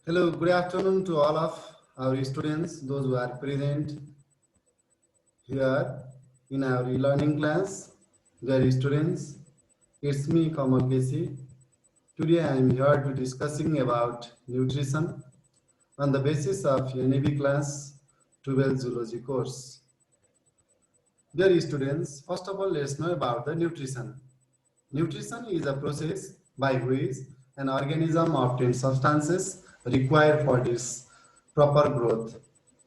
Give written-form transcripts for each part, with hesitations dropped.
Hello, good afternoon to all of our students, those who are present here in our e-learning class. Dear students, it's me Kamal Kesi. Today I am here to discussing about nutrition on the basis of NAB class 12 zoology course. Dear students, first of all, let's know about the nutrition. Nutrition is a process by which an organism obtains substances required for its proper growth,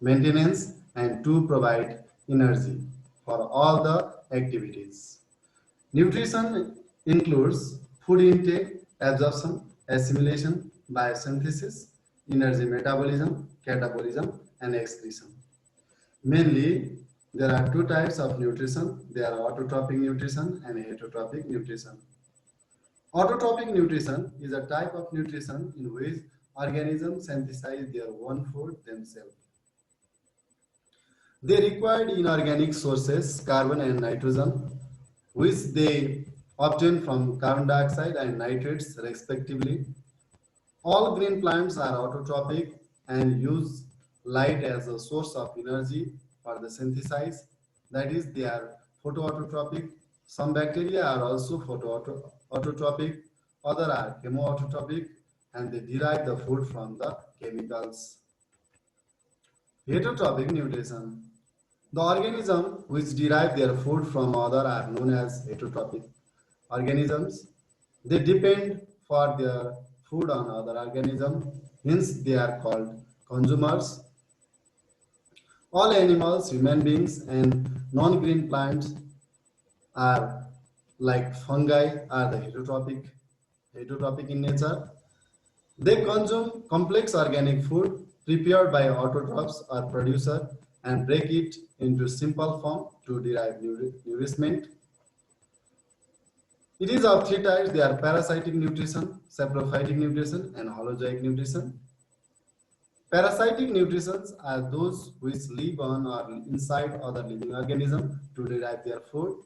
maintenance, and to provide energy for all the activities. Nutrition includes food intake, absorption, assimilation, biosynthesis, energy metabolism, catabolism, and excretion. Mainly, there are two types of nutrition. There are autotrophic nutrition and heterotrophic nutrition. Autotrophic nutrition is a type of nutrition in which organisms synthesize their own food themselves. They require inorganic sources, carbon and nitrogen, which they obtain from carbon dioxide and nitrates respectively. All green plants are autotrophic and use light as a source of energy for the synthesis. That is, they are photoautotrophic. Some bacteria are also photoautotrophic, other are chemoautotrophic, and they derive the food from the chemicals. Heterotrophic nutrition. The organisms which derive their food from other are known as heterotrophic organisms. They depend for their food on other organisms, hence they are called consumers. All animals, human beings, and non-green plants are like fungi are the heterotrophic in nature. They consume complex organic food prepared by autotrophs or producer and break it into simple form to derive nourishment. It is of three types. They are parasitic nutrition, saprophytic nutrition, and holozoic nutrition. Parasitic nutritions are those which live on or inside other living organisms to derive their food.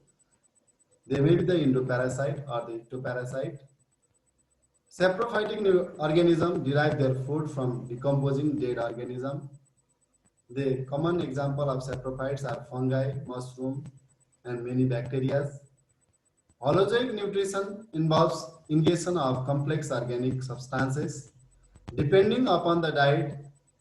They may be the endoparasite or the ectoparasite. Saprophytic organisms derive their food from decomposing dead organisms. The common example of saprophytes are fungi, mushroom, and many bacteria. Holozoic nutrition involves ingestion of complex organic substances. Depending upon the diet,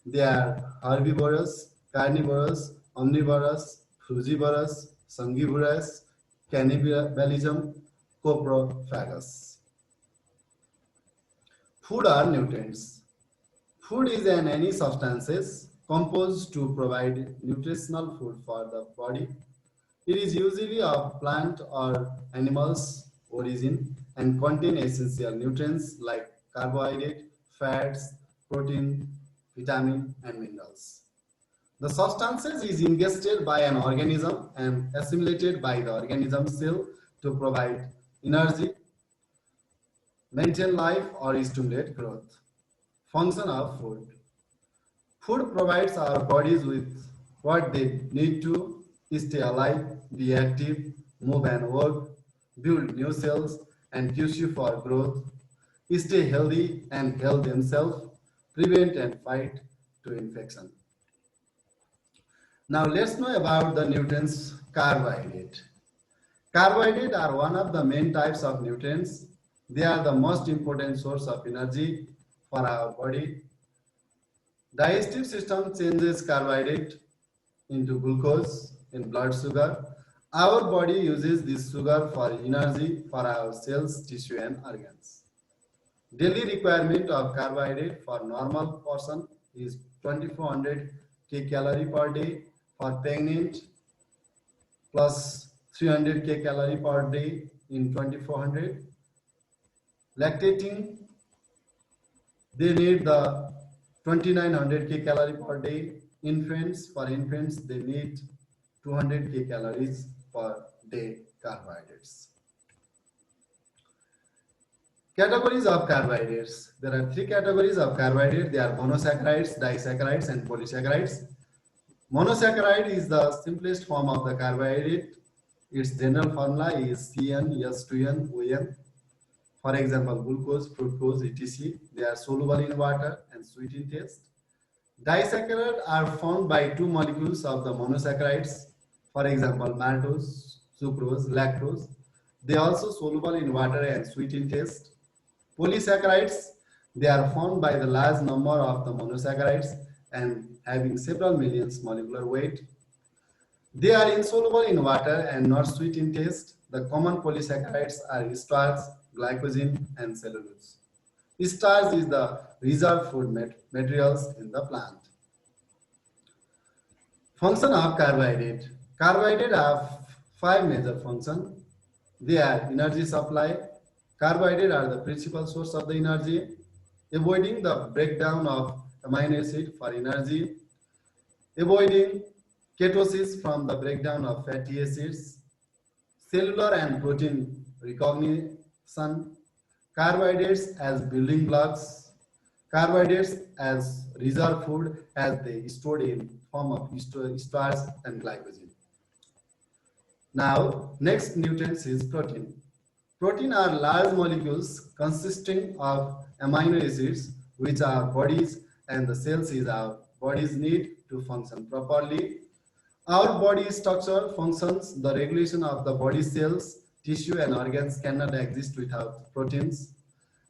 they are herbivorous, carnivorous, omnivorous, frugivorous, sangivorous, cannibalism, coprophagous. Food are nutrients. Food is any substances composed to provide nutritional food for the body. It is usually of plant or animals origin and contain essential nutrients like carbohydrate, fats, protein, vitamin, and minerals. The substances is ingested by an organism and assimilated by the organism cell to provide energy, maintain life, or stimulate growth. Function of food. Food provides our bodies with what they need to stay alive, be active, move and work, build new cells, and tissue for growth, stay healthy and heal themselves, prevent and fight to infection. Now let's know about the nutrients carbohydrate. Carbohydrates are one of the main types of nutrients. They are the most important source of energy for our body. Digestive system changes carbohydrate into glucose in blood sugar. Our body uses this sugar for energy for our cells, tissue, and organs. Daily requirement of carbohydrate for normal person is 2400 kcal per day. For pregnant, plus 300 kcal per day in 2400. Lactating, they need the 2900 kcal per day. For infants, they need 200 kcal per day carbohydrates. Categories of carbohydrates. There are three categories of carbohydrates. They are monosaccharides, disaccharides, and polysaccharides. Monosaccharide is the simplest form of the carbohydrate. Its general formula is CnS2nOn. For example, glucose, fructose, etc. They are soluble in water and sweet in taste. Disaccharides are formed by two molecules of the monosaccharides. For example, maltose, sucrose, lactose. They are also soluble in water and sweet in taste. Polysaccharides, they are formed by the large number of the monosaccharides and having several millions molecular weight. They are insoluble in water and not sweet in taste. The common polysaccharides are starch, glycogen, and cellulose. Starch is the reserved food materials in the plant. Function of carbohydrate. Carbohydrate have five major functions. They are energy supply. Carbohydrates are the principal source of the energy. Avoiding the breakdown of amino acid for energy. Avoiding ketosis from the breakdown of fatty acids. Cellular and protein recognition. Carbohydrates as building blocks. Carbohydrates as reserve food as they stored in form of starch and glycogen. Now, next nutrient is protein. Protein are large molecules consisting of amino acids which our bodies and the cells is our bodies need to function properly. Our body structure functions, the regulation of the body cells, tissue and organs cannot exist without proteins.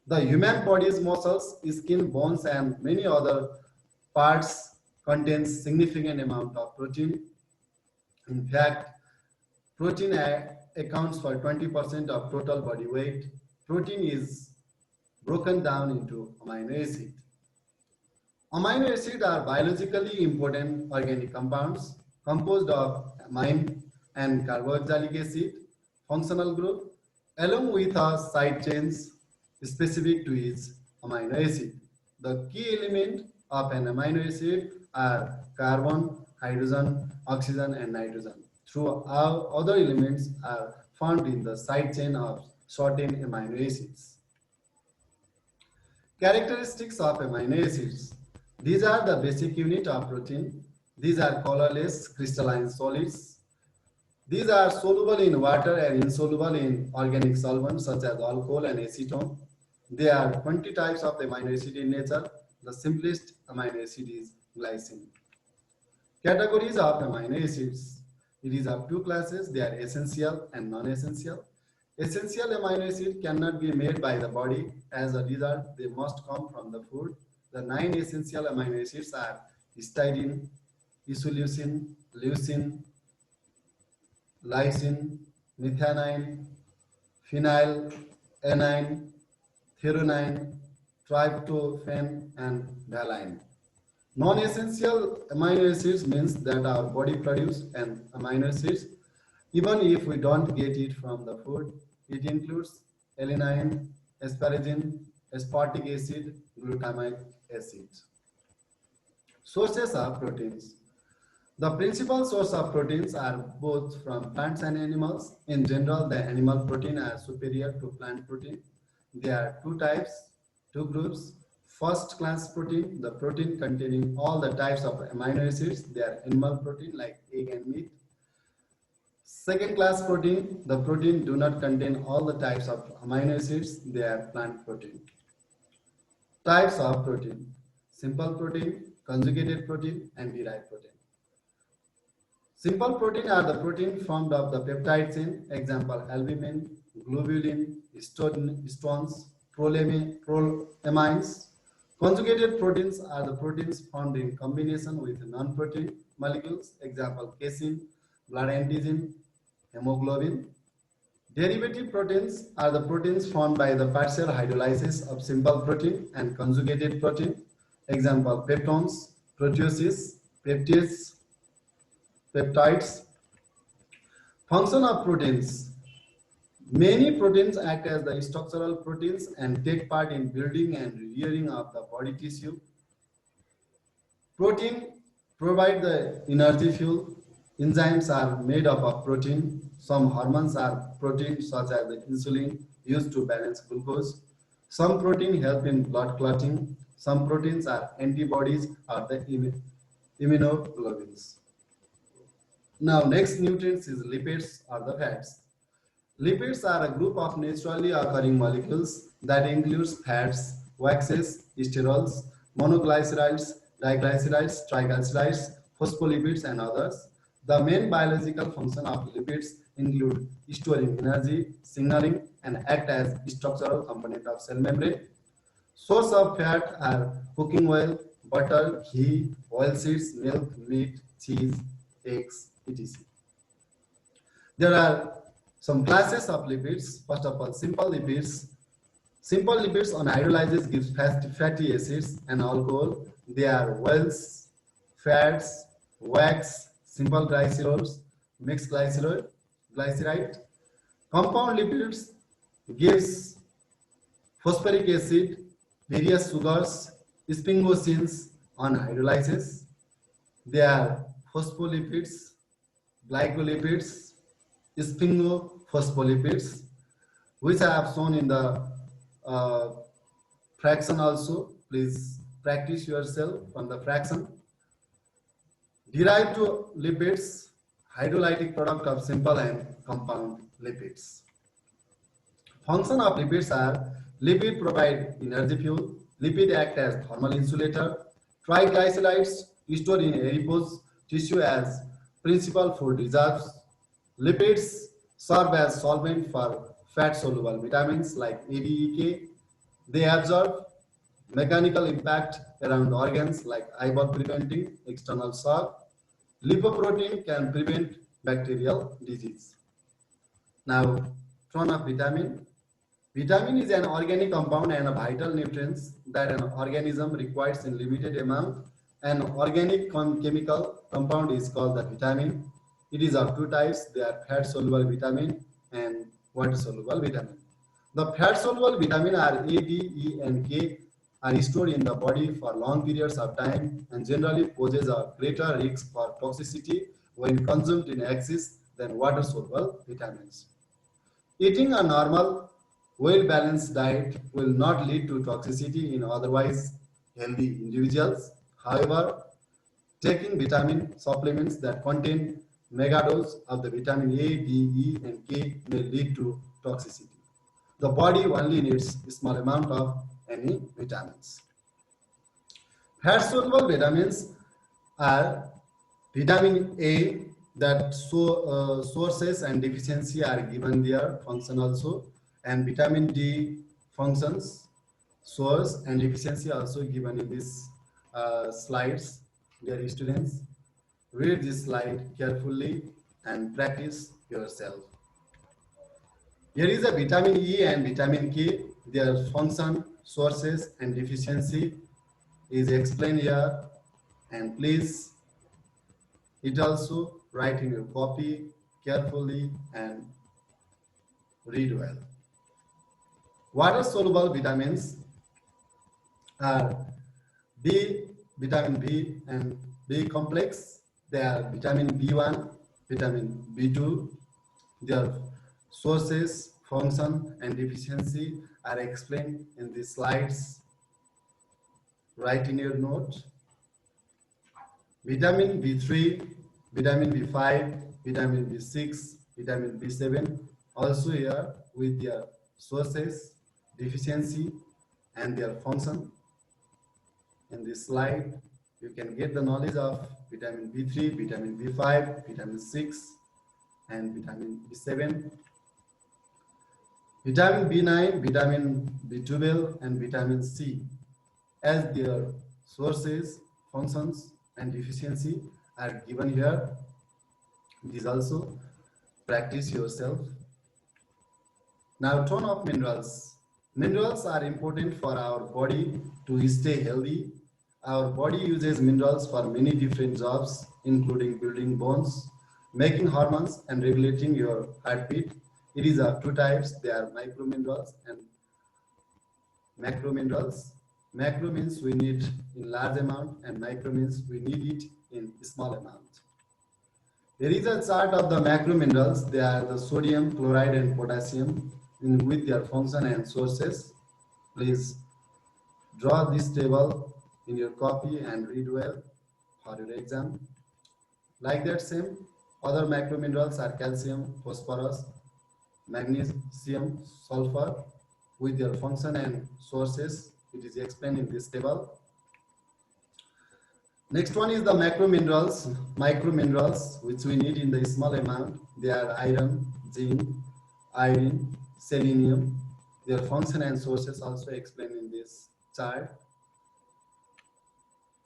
The human body's muscles, skin, bones and many other parts contains significant amount of protein. In fact, protein accounts for 20% of total body weight. Protein is broken down into amino acid. Amino acids are biologically important organic compounds composed of amine and carboxylic acid functional group along with a side chains specific to each amino acid. The key element of an amino acid are carbon, hydrogen, oxygen and nitrogen. Through all other elements are found in the side chain of certain amino acids. Characteristics of amino acids. These are the basic unit of protein. These are colorless crystalline solids. These are soluble in water and insoluble in organic solvents such as alcohol and acetone. There are 20 types of amino acid in nature. The simplest amino acid is glycine. Categories of amino acids. It is of two classes. They are essential and non-essential. Essential amino acid cannot be made by the body. As a result, they must come from the food. The 9 essential amino acids are histidine, isoleucine, leucine, lysine, methionine, phenyl, adenine, threonine, tryptophan, and valine. Non-essential amino acids means that our body produces an amino acids even if we don't get it from the food. It includes alanine, asparagine, aspartic acid, glutamic acid. Sources of proteins. The principal source of proteins are both from plants and animals. In general, the animal protein are superior to plant protein. There are two types, two groups. First class protein, the protein containing all the types of amino acids. They are animal protein like egg and meat. Second class protein, the protein do not contain all the types of amino acids. They are plant protein. Types of protein. Simple protein, conjugated protein, and derived protein. Simple protein are the protein formed of the peptide chain. Example, albumin, globulin, histones, prolamines. Conjugated proteins are the proteins formed in combination with non-protein molecules. Example, casein, blood antigen, hemoglobin. Derivative proteins are the proteins formed by the partial hydrolysis of simple protein and conjugated protein. Example, peptones, proteoses, peptides, peptides. Function of proteins. Many proteins act as the structural proteins and take part in building and rearing of the body tissue. Protein provide the energy fuel. Enzymes are made up of protein. Some hormones are protein such as the insulin used to balance glucose. Some protein help in blood clotting. Some proteins are antibodies or the immunoglobulins. Now next nutrients is lipids or the fats. Lipids are a group of naturally occurring molecules that includes fats, waxes, sterols, monoglycerides, diglycerides, triglycerides, phospholipids, and others. The main biological function of lipids include storing energy, signaling, and act as structural component of cell membrane. Source of fat are cooking oil, butter, ghee, oilseeds, milk, meat, cheese, eggs, etc. There are some classes of lipids. First of all, simple lipids. Simple lipids on hydrolysis gives fatty acids and alcohol. They are oils, fats, wax, simple glycerols, mixed glyceride. Compound lipids gives phosphoric acid, various sugars, sphingosines on hydrolysis. They are phospholipids, glycolipids, sphingospholipids, which I have shown in the uh, fraction also. Please practice yourself on the fraction. Derived to lipids, hydrolytic product of simple and compound lipids. Function of lipids are lipid provide energy fuel, lipid act as thermal insulator, triglycerides stored in adipose tissue as principal food reserves, lipids serve as solvent for fat soluble vitamins like A, D, E, K. They absorb mechanical impact around organs like eyeball preventing external shock. Lipoprotein can prevent bacterial disease. Now, turn of vitamin. Vitamin is an organic compound and a vital nutrient that an organism requires in limited amount. An organic chemical compound is called the vitamin. It is of two types. They are fat-soluble vitamin and water-soluble vitamin. The fat-soluble vitamin are A, D, E, and K are stored in the body for long periods of time and generally poses a greater risk for toxicity when consumed in excess than water-soluble vitamins. Eating a normal, well-balanced diet will not lead to toxicity in otherwise healthy individuals. However, taking vitamin supplements that contain megadose of the vitamin A, D, E, and K may lead to toxicity. The body only needs a small amount of any vitamins. Fat-soluble vitamins are vitamin A that sources and deficiency are given their function also, and vitamin D functions, source and deficiency also given in these slides. Dear students, read this slide carefully and practice yourself. Here is a vitamin E and vitamin K. Their function, sources, and deficiency is explained here. And please, it also write in your copy carefully and read well. Water-soluble vitamins are B, vitamin B, and B complex. They are vitamin B1, vitamin B2. Their sources, function, and deficiency are explained in the slides. Write in your note. Vitamin B3, vitamin B5, vitamin B6, vitamin B7, also here with their sources, deficiency, and their function. In this slide, you can get the knowledge of vitamin B3, vitamin B5, vitamin 6, and vitamin B7. Vitamin B9, vitamin B12, and vitamin C as their sources, functions, and deficiency are given here. These also practice yourself. Now, tone of minerals. Minerals are important for our body to stay healthy. Our body uses minerals for many different jobs, including building bones, making hormones, and regulating your heartbeat. It is of two types. They are microminerals and macrominerals. Macro means we need in large amount, and micro means we need it in small amount. There is a chart of the macro minerals. They are the sodium, chloride, and potassium with their function and sources. Please draw this table in your copy and read well for your exam. Like that same, other macro minerals are calcium, phosphorus, magnesium, sulfur with their function and sources. It is explained in this table. Next one is the macro minerals, micro minerals, which we need in the small amount. They are iron, zinc, iodine, selenium. Their function and sources also explained in this chart.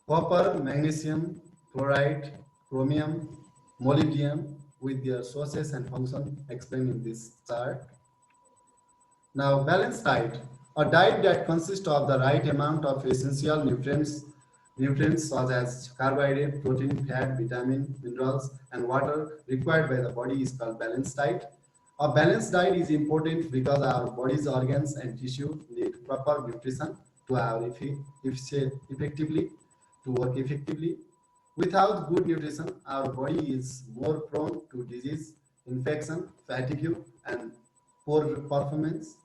Copper, magnesium, chloride, chromium, molybdenum with their sources and function explained in this chart. Now, balanced diet, a diet that consists of the right amount of essential nutrients such as carbohydrate, protein, fat, vitamin, minerals, and water required by the body is called balanced diet. A balanced diet is important because our body's organs and tissue need proper nutrition to have effectively to work effectively. Without good nutrition, our body is more prone to disease, infection, fatigue, and poor performance.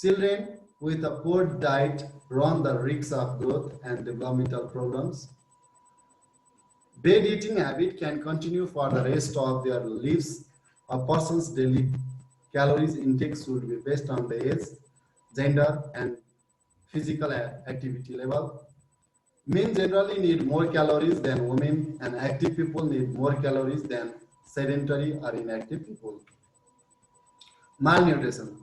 Children with a poor diet run the risk of growth and developmental problems. Bad eating habit can continue for the rest of their lives. A person's daily calories intake should be based on the age, gender, and physical activity level. Men generally need more calories than women, and active people need more calories than sedentary or inactive people. Malnutrition,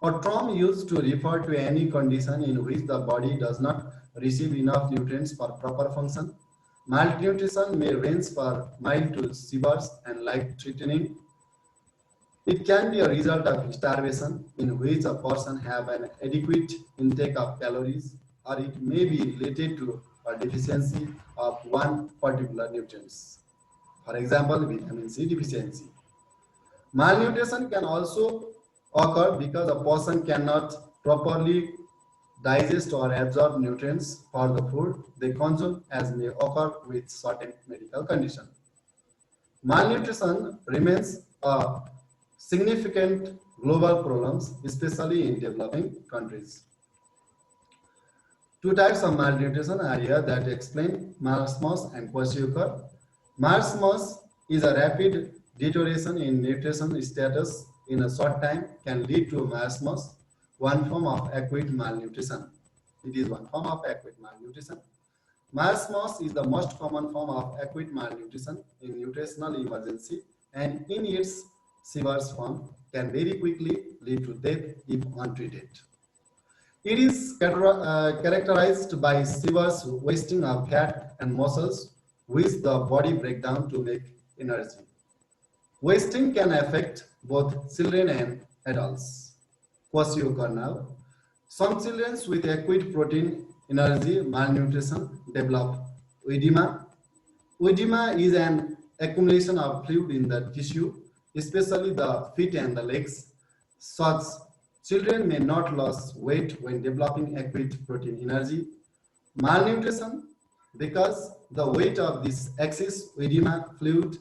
a term used to refer to any condition in which the body does not receive enough nutrients for proper function. Malnutrition may range from mild to severe and life-threatening. It can be a result of starvation, in which a person have an adequate intake of calories, or it may be related to a deficiency of one particular nutrient. For example, vitamin C deficiency. Malnutrition can also occur because a person cannot properly digest or absorb nutrients for the food they consume, as may occur with certain medical conditions. Malnutrition remains a significant global problem, especially in developing countries. Two types of malnutrition are here that explain marasmus and kwashiorkor. Marasmus is a rapid deterioration in nutrition status in a short time, can lead to marasmus, one form of acute malnutrition. It is one form of acute malnutrition. Marasmus is the most common form of acute malnutrition in nutritional emergency, and in its severe form can very quickly lead to death if untreated. It is characterized by severe wasting of fat and muscles, which the body breaks down to make energy. Wasting can affect both children and adults. Kwashiorkor now. Some children with acute protein energy malnutrition develop edema. Edema is an accumulation of fluid in the tissue, especially the feet and the legs. Such children may not lose weight when developing acute protein energy. Malnutrition, because the weight of this excess edema fluid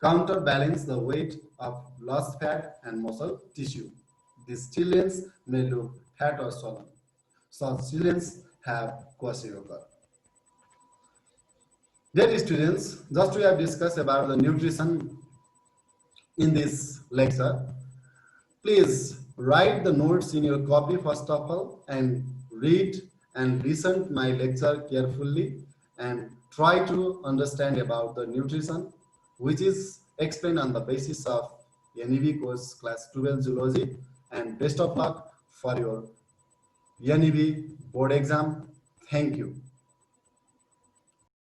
counterbalance the weight of lost fat and muscle tissue. These children may look fat or swollen. Such children have kwashiorkor. Dear students, just we have discussed about the nutrition in this lecture. Please write the notes in your copy first of all and read and listen to my lecture carefully and try to understand about the nutrition, which is explained on the basis of NEV course class 12 zoology, and best of luck for your NEV board exam. Thank you.